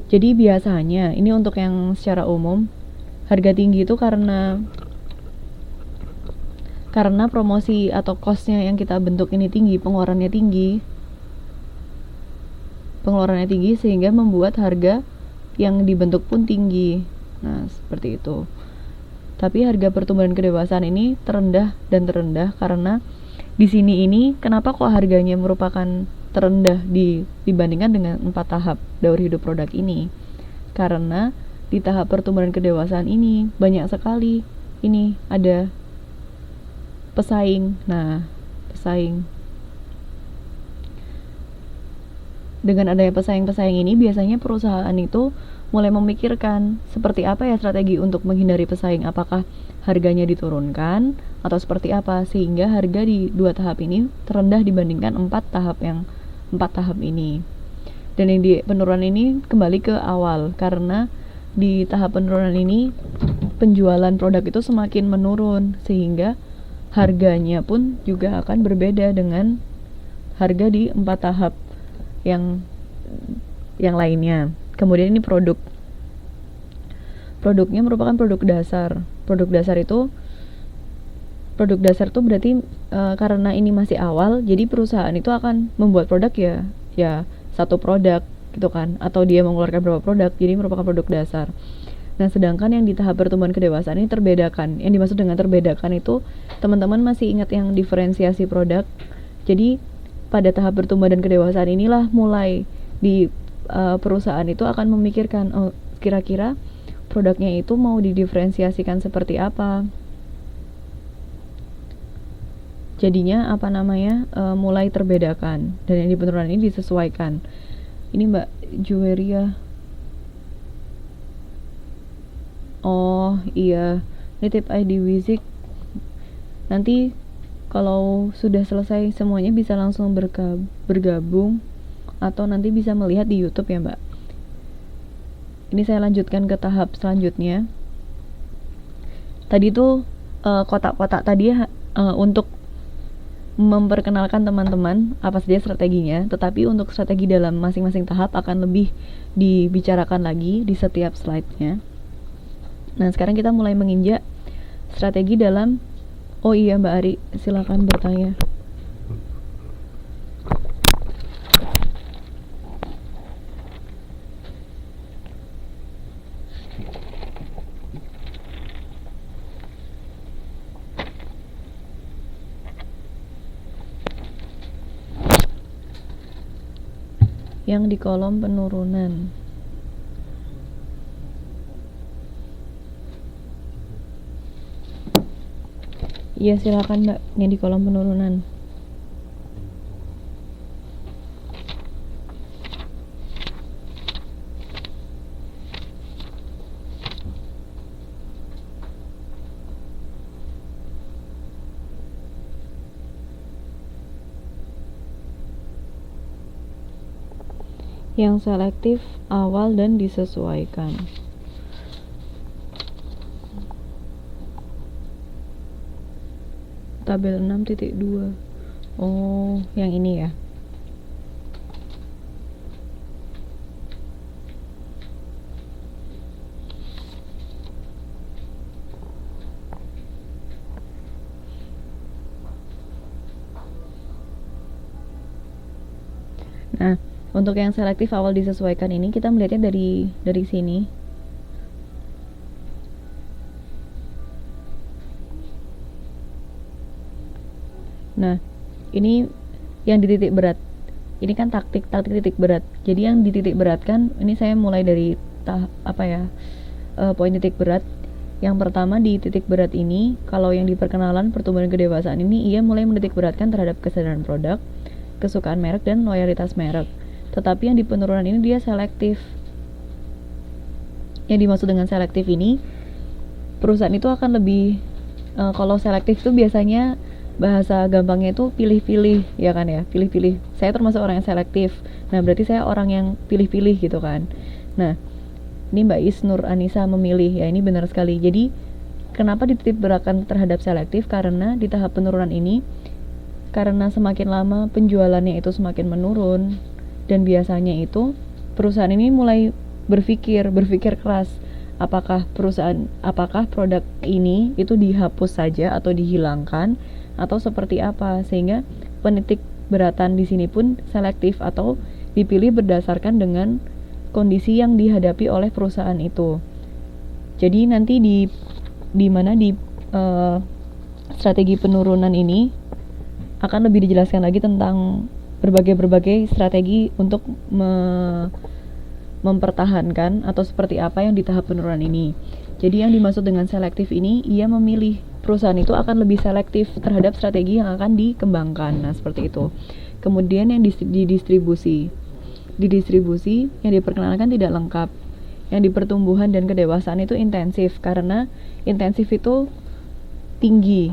Jadi biasanya ini untuk yang secara umum, harga tinggi itu karena promosi atau costnya yang kita bentuk ini tinggi, pengeluarannya tinggi sehingga membuat harga yang dibentuk pun tinggi. Nah, seperti itu. Tapi harga pertumbuhan kedewasaan ini terendah karena di sini ini kenapa kok harganya merupakan terendah dibandingkan dengan 4 tahap daur hidup produk ini? Karena di tahap pertumbuhan kedewasaan ini banyak sekali ini ada pesaing. Nah, pesaing. Dengan adanya pesaing-pesaing ini biasanya perusahaan itu mulai memikirkan seperti apa ya strategi untuk menghindari pesaing, apakah harganya diturunkan atau seperti apa, sehingga harga di 2 tahap ini terendah dibandingkan 4 tahap ini. Dan yang di penurunan ini kembali ke awal, karena di tahap penurunan ini penjualan produk itu semakin menurun sehingga harganya pun juga akan berbeda dengan harga di 4 tahap yang lainnya. Kemudian ini produknya merupakan produk dasar. Produk dasar itu berarti karena ini masih awal, jadi perusahaan itu akan membuat produk ya satu produk gitu kan, atau dia mengeluarkan beberapa produk, jadi merupakan produk dasar. Nah, sedangkan yang di tahap pertumbuhan kedewasaan ini terbedakan. Yang dimaksud dengan terbedakan itu teman-teman masih ingat yang diferensiasi produk. Jadi pada tahap pertumbuhan dan kedewasaan inilah mulai di perusahaan itu akan memikirkan, oh, kira-kira produknya itu mau didiferensiasikan seperti apa. Jadinya mulai terbedakan, dan yang di penurunan ini disesuaikan. Ini Mbak Juweria. Oh iya, nitip ID Wizik. Nanti kalau sudah selesai semuanya bisa langsung bergabung, atau nanti bisa melihat di YouTube ya Mbak. Ini saya lanjutkan ke tahap selanjutnya. Tadi tuh kotak-kotak tadi untuk memperkenalkan teman-teman apa saja strateginya, tetapi untuk strategi dalam masing-masing tahap akan lebih dibicarakan lagi di setiap slide-nya. Nah, sekarang kita mulai menginjak strategi dalam. Oh iya Mbak Ari, silakan bertanya. Yang di kolom penurunan. Iya silakan Mbak, yang di kolom penurunan. Yang selektif, awal, dan disesuaikan. Tabel 6.2. Oh, yang ini ya. Nah, untuk yang selektif awal disesuaikan ini kita melihatnya dari sini. Nah, ini yang di titik berat. Ini kan taktik titik berat. Jadi yang di titik berat kan, ini saya mulai dari poin titik berat. Yang pertama di titik berat ini, kalau yang di perkenalan pertumbuhan kedewasaan ini, ia mulai menitik beratkan terhadap kesadaran produk, kesukaan merek, dan loyalitas merek. Tetapi yang di penurunan ini dia selektif. Yang dimaksud dengan selektif ini, perusahaan itu akan lebih kalau selektif itu biasanya bahasa gampangnya itu pilih-pilih, ya kan ya, pilih-pilih. Saya termasuk orang yang selektif. Nah, berarti saya orang yang pilih-pilih gitu kan. Nah, ini Mbak Isnur Anissa memilih, ya ini benar sekali. Jadi kenapa dititik beratkan terhadap selektif? Karena di tahap penurunan ini, karena semakin lama penjualannya itu semakin menurun, dan biasanya itu perusahaan ini mulai berpikir keras, apakah produk ini itu dihapus saja atau dihilangkan atau seperti apa, sehingga penitik beratan di sini pun selektif atau dipilih berdasarkan dengan kondisi yang dihadapi oleh perusahaan itu. Jadi nanti di strategi penurunan ini akan lebih dijelaskan lagi tentang berbagai strategi untuk mempertahankan atau seperti apa yang di tahap penurunan ini. Jadi yang dimaksud dengan selektif ini, ia memilih, perusahaan itu akan lebih selektif terhadap strategi yang akan dikembangkan. Nah, seperti itu. Kemudian yang di distribusi yang diperkenalkan tidak lengkap. Yang di pertumbuhan dan kedewasaan itu intensif, karena intensif itu tinggi.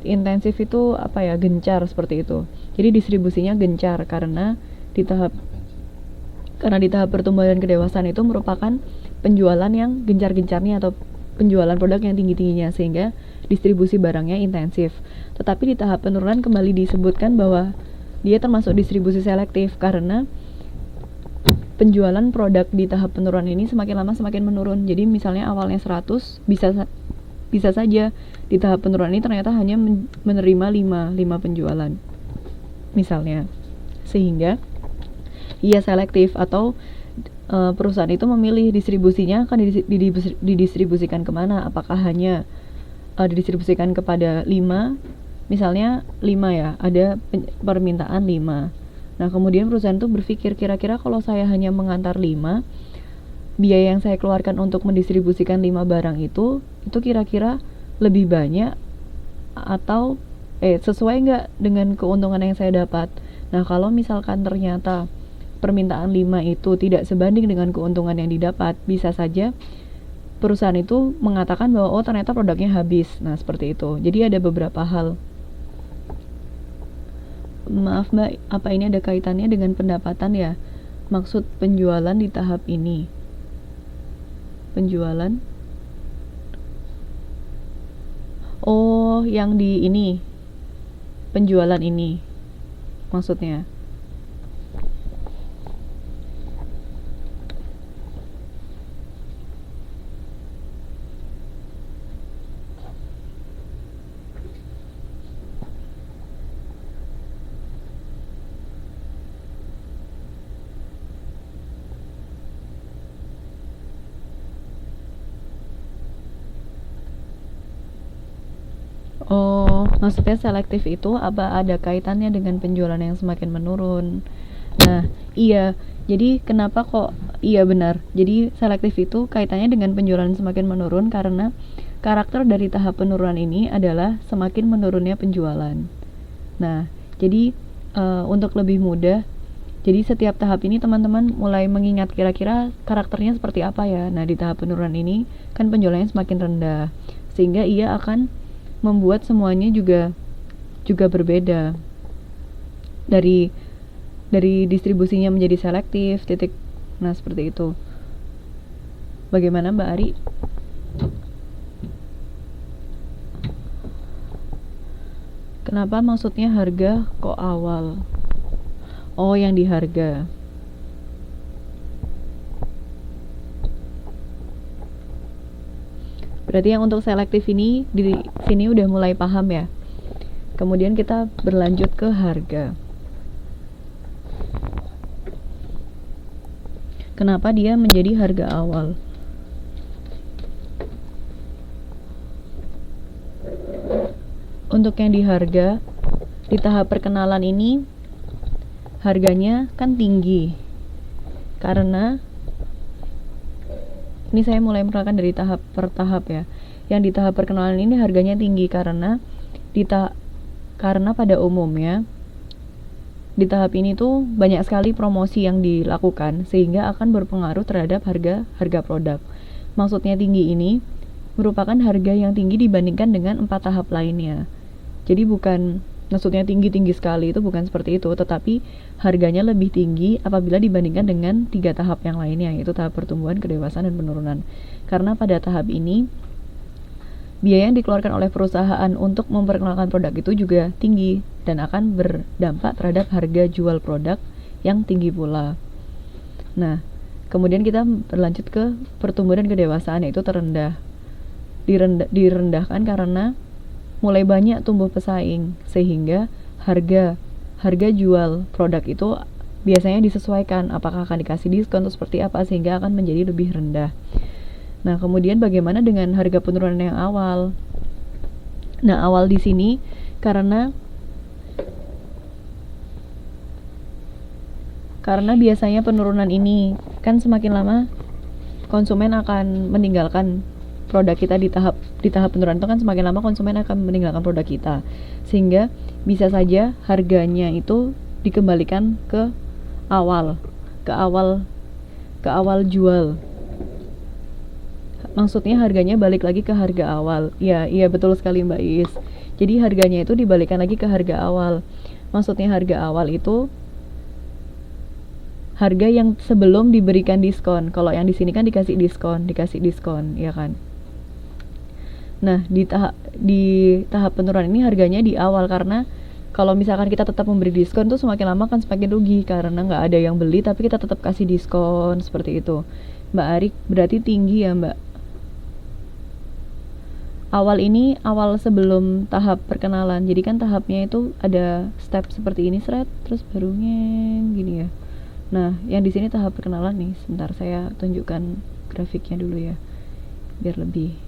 Intensif itu gencar, seperti itu. Jadi distribusinya gencar karena di tahap pertumbuhan dan kedewasaan itu merupakan penjualan yang gencar-gencarnya atau penjualan produk yang tinggi-tingginya, sehingga distribusi barangnya intensif. Tetapi di tahap penurunan kembali disebutkan bahwa dia termasuk distribusi selektif karena penjualan produk di tahap penurunan ini semakin lama semakin menurun. Jadi misalnya awalnya 100, bisa saja di tahap penurunan ini ternyata hanya menerima 5 penjualan misalnya, sehingga ia selektif atau perusahaan itu memilih distribusinya akan didistribusikan kemana, apakah hanya didistribusikan kepada 5, misalnya 5 ya, ada permintaan 5. Nah, kemudian perusahaan itu berpikir, kira-kira kalau saya hanya mengantar 5, biaya yang saya keluarkan untuk mendistribusikan 5 barang itu kira-kira lebih banyak atau sesuai nggak dengan keuntungan yang saya dapat. Nah, kalau misalkan ternyata permintaan 5 itu tidak sebanding dengan keuntungan yang didapat, bisa saja perusahaan itu mengatakan bahwa ternyata produknya habis. Nah, seperti itu. Jadi ada beberapa hal. Maaf Mbak, apa ini ada kaitannya dengan pendapatan ya? Maksud penjualan di tahap ini. Penjualan? Oh, yang di ini. Penjualan ini. Maksudnya. Oh, maksudnya selektif itu apa ada kaitannya dengan penjualan yang semakin menurun? Nah, iya. Jadi kenapa kok iya benar. Jadi selektif itu kaitannya dengan penjualan yang semakin menurun karena karakter dari tahap penurunan ini adalah semakin menurunnya penjualan. Nah, jadi untuk lebih mudah, jadi setiap tahap ini teman-teman mulai mengingat kira-kira karakternya seperti apa ya. Nah, di tahap penurunan ini kan penjualannya semakin rendah, sehingga ia akan membuat semuanya juga berbeda, dari distribusinya menjadi selektif titik. Nah, seperti itu. Bagaimana Mbak Ari? Kenapa maksudnya harga kok awal? Oh, yang di harga. Berarti yang untuk selektif ini di sini udah mulai paham ya. Kemudian kita berlanjut ke harga. Kenapa dia menjadi harga awal? Untuk yang di harga, di tahap perkenalan ini harganya kan tinggi. Karena ini saya mulai menerangkan dari tahap per tahap ya. Yang di tahap perkenalan ini harganya tinggi karena karena pada umumnya di tahap ini tuh banyak sekali promosi yang dilakukan sehingga akan berpengaruh terhadap harga produk. Maksudnya tinggi ini merupakan harga yang tinggi dibandingkan dengan 4 tahap lainnya. Jadi bukan maksudnya tinggi sekali, itu bukan seperti itu, tetapi harganya lebih tinggi apabila dibandingkan dengan 3 tahap yang lainnya, yaitu tahap pertumbuhan, kedewasaan, dan penurunan. Karena pada tahap ini biaya yang dikeluarkan oleh perusahaan untuk memperkenalkan produk itu juga tinggi dan akan berdampak terhadap harga jual produk yang tinggi pula. Nah, Kemudian kita berlanjut ke pertumbuhan dan kedewasaan, yaitu terendah. Direndahkan karena mulai banyak tumbuh pesaing, sehingga harga jual produk itu biasanya disesuaikan, apakah akan dikasih diskon atau seperti apa, sehingga akan menjadi lebih rendah. Nah, kemudian bagaimana dengan harga penurunan yang awal? Nah, awal di sini karena biasanya penurunan ini kan semakin lama konsumen akan meninggalkan produk kita di tahap penurunan itu kan semakin lama konsumen akan meninggalkan produk kita, sehingga bisa saja harganya itu dikembalikan ke awal jual. Maksudnya harganya balik lagi ke harga awal. Iya betul sekali Mbak Is. Jadi harganya itu dibalikan lagi ke harga awal. Maksudnya harga awal itu harga yang sebelum diberikan diskon. Kalau yang di sini kan dikasih diskon, ya kan? Nah, di tahap penurunan ini harganya di awal, karena kalau misalkan kita tetap memberi diskon tuh semakin lama kan semakin rugi karena nggak ada yang beli, tapi kita tetap kasih diskon seperti itu. Mbak Arik, berarti tinggi ya Mbak? Awal sebelum tahap perkenalan. Jadi kan tahapnya itu ada step seperti ini, terus barunya gini ya. Nah, yang di sini tahap perkenalan nih. Sebentar saya tunjukkan grafiknya dulu ya, biar lebih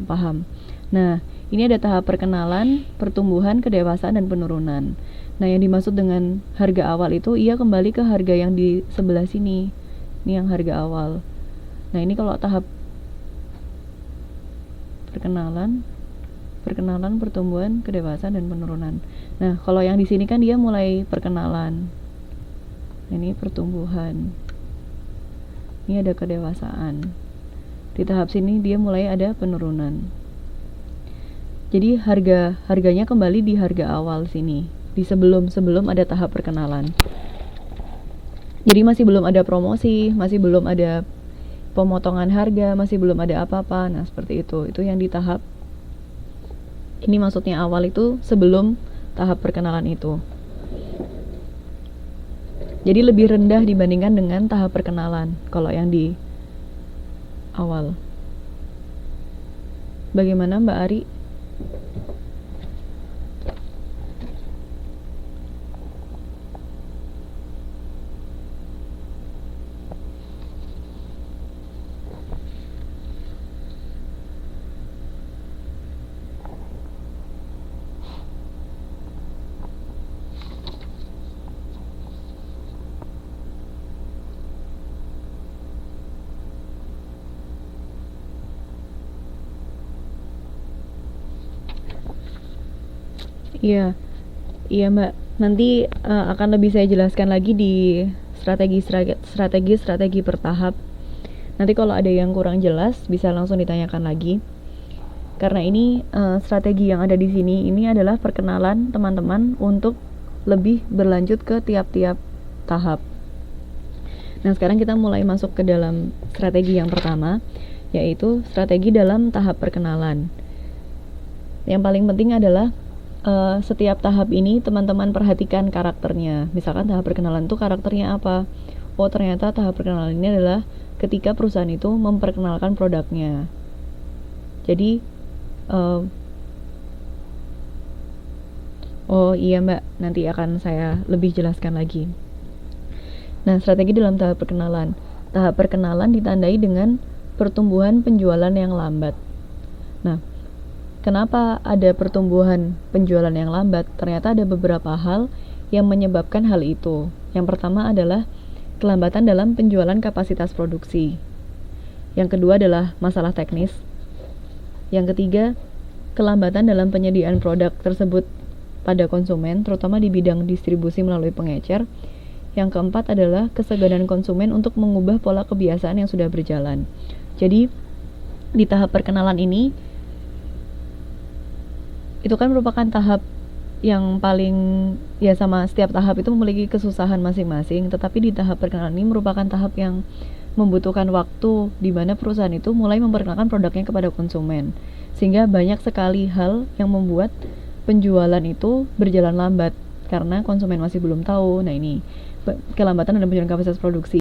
paham. Nah, ini ada tahap perkenalan, pertumbuhan, kedewasaan, dan penurunan. Nah, yang dimaksud dengan harga awal itu ia kembali ke harga yang di sebelah sini. Ini yang harga awal. Nah, ini kalau tahap perkenalan, pertumbuhan, kedewasaan, dan penurunan. Nah, kalau yang di sini kan dia mulai perkenalan. Ini pertumbuhan. Ini ada kedewasaan. Di tahap sini dia mulai ada penurunan. Jadi harganya kembali di harga awal sini, di sebelum ada tahap perkenalan. Jadi masih belum ada promosi, masih belum ada pemotongan harga, masih belum ada apa-apa. Nah, seperti itu. Itu yang di tahap ini, maksudnya awal itu sebelum tahap perkenalan itu. Jadi lebih rendah dibandingkan dengan tahap perkenalan kalau yang di awal. Bagaimana Mbak Ari? Iya Mbak. Nanti akan lebih saya jelaskan lagi di strategi per tahap. Nanti kalau ada yang kurang jelas bisa langsung ditanyakan lagi. Karena ini strategi yang ada di sini ini adalah perkenalan teman-teman untuk lebih berlanjut ke tiap-tiap tahap. Nah, sekarang kita mulai masuk ke dalam strategi yang pertama, yaitu strategi dalam tahap perkenalan. Yang paling penting adalah setiap tahap ini teman-teman perhatikan karakternya. Misalkan tahap perkenalan itu karakternya apa? Oh, ternyata tahap perkenalan ini adalah ketika perusahaan itu memperkenalkan produknya. Jadi oh iya Mbak, nanti akan saya lebih jelaskan lagi. Nah, strategi dalam tahap perkenalan. Tahap perkenalan ditandai dengan pertumbuhan penjualan yang lambat. Nah, kenapa ada pertumbuhan penjualan yang lambat? Ternyata ada beberapa hal yang menyebabkan hal itu. Yang pertama adalah kelambatan dalam penjualan kapasitas produksi. Yang kedua adalah masalah teknis. Yang ketiga, kelambatan dalam penyediaan produk tersebut pada konsumen, terutama di bidang distribusi melalui pengecer. Yang keempat adalah kesegaran konsumen untuk mengubah pola kebiasaan yang sudah berjalan. Jadi, di tahap perkenalan ini, itu kan merupakan tahap yang paling, ya sama setiap tahap itu memiliki kesusahan masing-masing, tetapi di tahap perkenalan ini merupakan tahap yang membutuhkan waktu di mana perusahaan itu mulai memperkenalkan produknya kepada konsumen, sehingga banyak sekali hal yang membuat penjualan itu berjalan lambat karena konsumen masih belum tahu. Nah, ini kelambatan dalam penjualan kapasitas produksi.